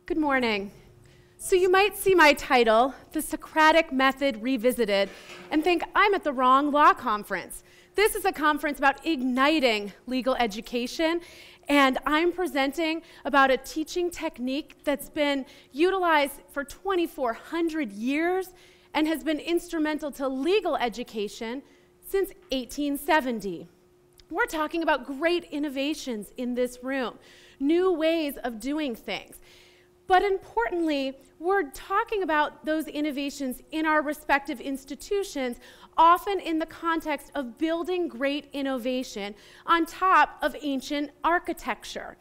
Good morning. So you might see my title, The Socratic Method Revisited, and think I'm at the wrong law conference. This is a conference about igniting legal education, and I'm presenting about a teaching technique that's been utilized for 2,400 years and has been instrumental to legal education since 1870. We're talking about great innovations in this room, new ways of doing things. But importantly, we're talking about those innovations in our respective institutions, often in the context of building great innovation on top of ancient architecture.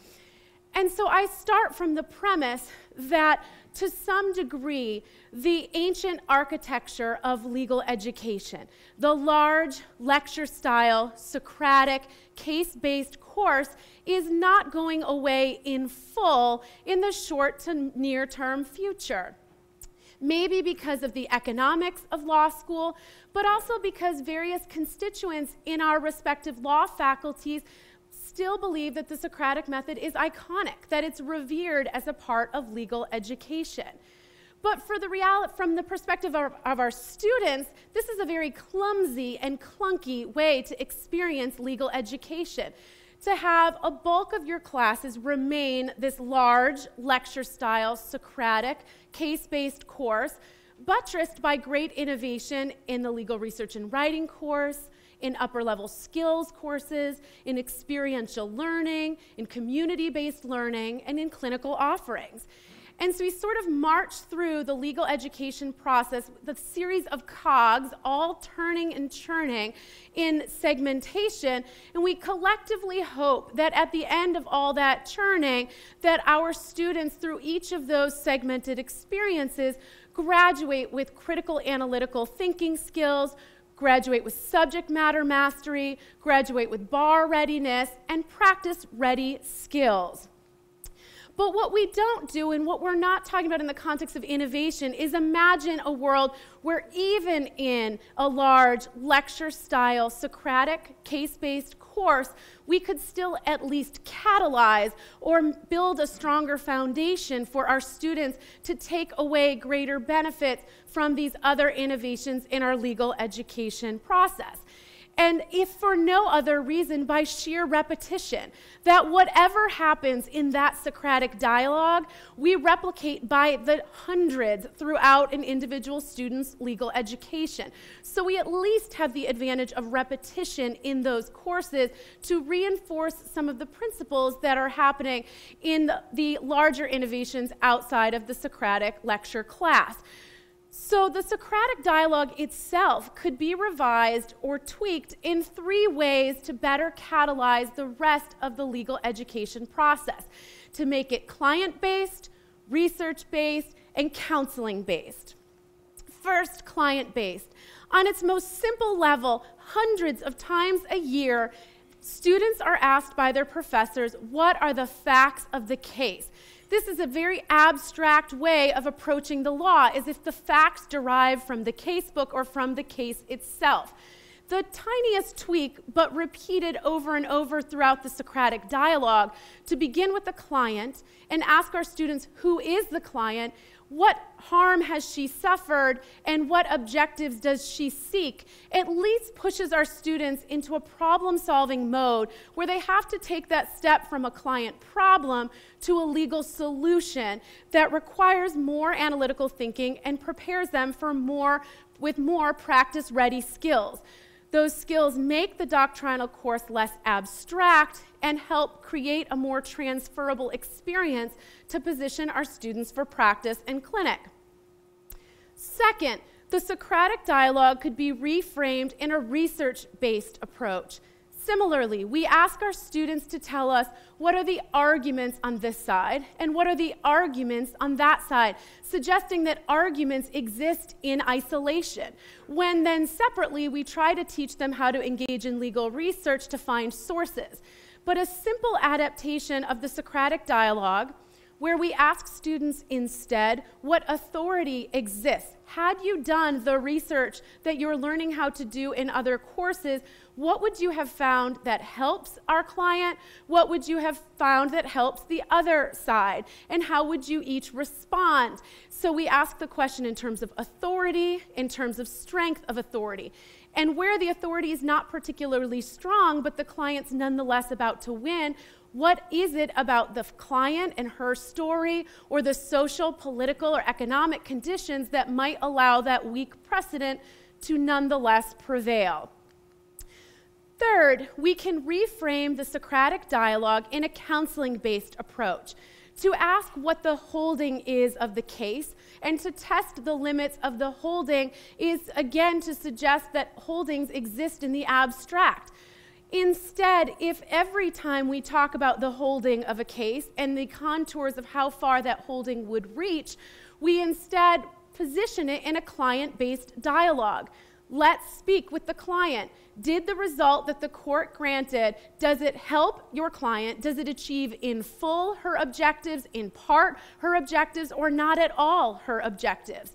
And so I start from the premise that, to some degree, the ancient architecture of legal education, the large lecture-style, Socratic, case-based course, is not going away in full in the short to near-term future. Maybe because of the economics of law school, but also because various constituents in our respective law faculties still believe that the Socratic method is iconic, that it's revered as a part of legal education. But from the perspective of our students, this is a very clumsy and clunky way to experience legal education. To have a bulk of your classes remain this large lecture-style Socratic case-based course, buttressed by great innovation in the legal research and writing course, in upper-level skills courses, in experiential learning, in community-based learning, and in clinical offerings. And so we sort of march through the legal education process with a series of cogs, all turning and churning in segmentation, and we collectively hope that at the end of all that churning, that our students, through each of those segmented experiences, graduate with critical analytical thinking skills, graduate with subject matter mastery, graduate with bar readiness, and practice-ready skills. But what we don't do, and what we're not talking about in the context of innovation, is imagine a world where even in a large lecture-style Socratic case-based course, we could still at least catalyze or build a stronger foundation for our students to take away greater benefits from these other innovations in our legal education process. And if for no other reason, by sheer repetition, that whatever happens in that Socratic dialogue, we replicate by the hundreds throughout an individual student's legal education. So we at least have the advantage of repetition in those courses to reinforce some of the principles that are happening in the larger innovations outside of the Socratic lecture class. So the Socratic dialogue itself could be revised or tweaked in 3 ways to better catalyze the rest of the legal education process, to make it client-based, research-based, and counseling-based. First, client-based. On its most simple level, hundreds of times a year, students are asked by their professors, what are the facts of the case? This is a very abstract way of approaching the law, as if the facts derive from the casebook or from the case itself. The tiniest tweak, but repeated over and over throughout the Socratic dialogue, to begin with the client and ask our students, who is the client? What harm has she suffered, and what objectives does she seek, at least pushes our students into a problem-solving mode where they have to take that step from a client problem to a legal solution that requires more analytical thinking and prepares them for with more practice-ready skills. Those skills make the doctrinal course less abstract and help create a more transferable experience to position our students for practice and clinic. Second, the Socratic dialogue could be reframed in a research-based approach. Similarly, we ask our students to tell us what are the arguments on this side and what are the arguments on that side, suggesting that arguments exist in isolation, when then separately we try to teach them how to engage in legal research to find sources. But a simple adaptation of the Socratic dialogue, where we ask students instead what authority exists. Had you done the research that you're learning how to do in other courses, what would you have found that helps our client? What would you have found that helps the other side? And how would you each respond? So we ask the question in terms of authority, in terms of strength of authority. And where the authority is not particularly strong, but the client's nonetheless about to win, what is it about the client and her story or the social, political, or economic conditions that might allow that weak precedent to nonetheless prevail? Third, we can reframe the Socratic dialogue in a counseling-based approach to ask what the holding is of the case, and to test the limits of the holding is, again, to suggest that holdings exist in the abstract. Instead, if every time we talk about the holding of a case and the contours of how far that holding would reach, we instead position it in a client-based dialogue. Let's speak with the client. Did the result that the court granted, does it help your client? Does it achieve in full her objectives, in part her objectives, or not at all her objectives?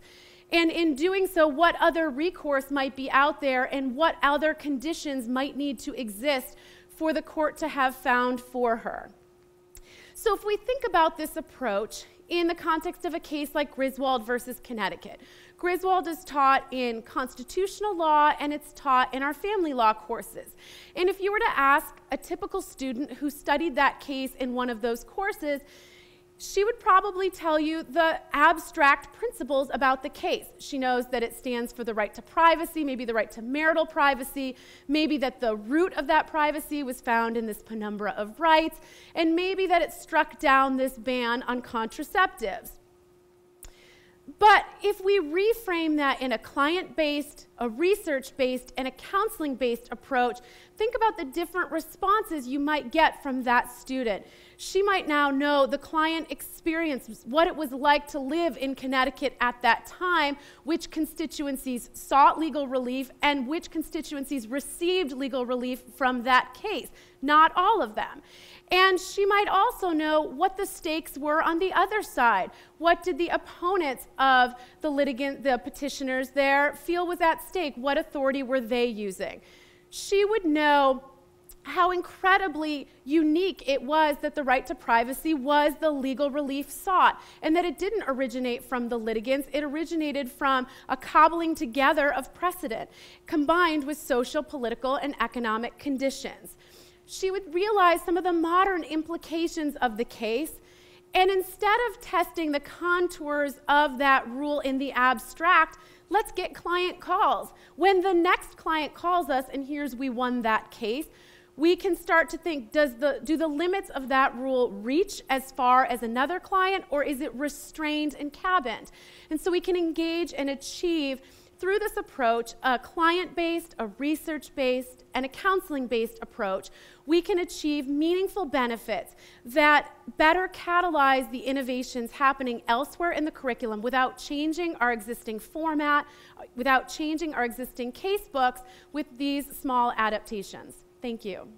And in doing so, what other recourse might be out there and what other conditions might need to exist for the court to have found for her? So if we think about this approach in the context of a case like Griswold versus Connecticut, Griswold is taught in constitutional law and it's taught in our family law courses. And if you were to ask a typical student who studied that case in one of those courses, she would probably tell you the abstract principles about the case. She knows that it stands for the right to privacy, maybe the right to marital privacy, maybe that the root of that privacy was found in this penumbra of rights, and maybe that it struck down this ban on contraceptives. But if we reframe that in a client-based, a research-based, and a counseling-based approach, think about the different responses you might get from that student. She might now know the client experience, what it was like to live in Connecticut at that time, which constituencies sought legal relief, and which constituencies received legal relief from that case. Not all of them. And she might also know what the stakes were on the other side. What did the opponents of the litigant, the petitioners there, feel was at stake? What authority were they using? She would know how incredibly unique it was that the right to privacy was the legal relief sought, and that it didn't originate from the litigants. It originated from a cobbling together of precedent, combined with social, political, and economic conditions. She would realize some of the modern implications of the case, and instead of testing the contours of that rule in the abstract, let's get client calls. When the next client calls us and hears we won that case, we can start to think, do the limits of that rule reach as far as another client, or is it restrained and cabined? And so we can engage and achieve, through this approach, a client-based, a research-based, and a counseling-based approach, we can achieve meaningful benefits that better catalyze the innovations happening elsewhere in the curriculum without changing our existing format, without changing our existing case books with these small adaptations. Thank you.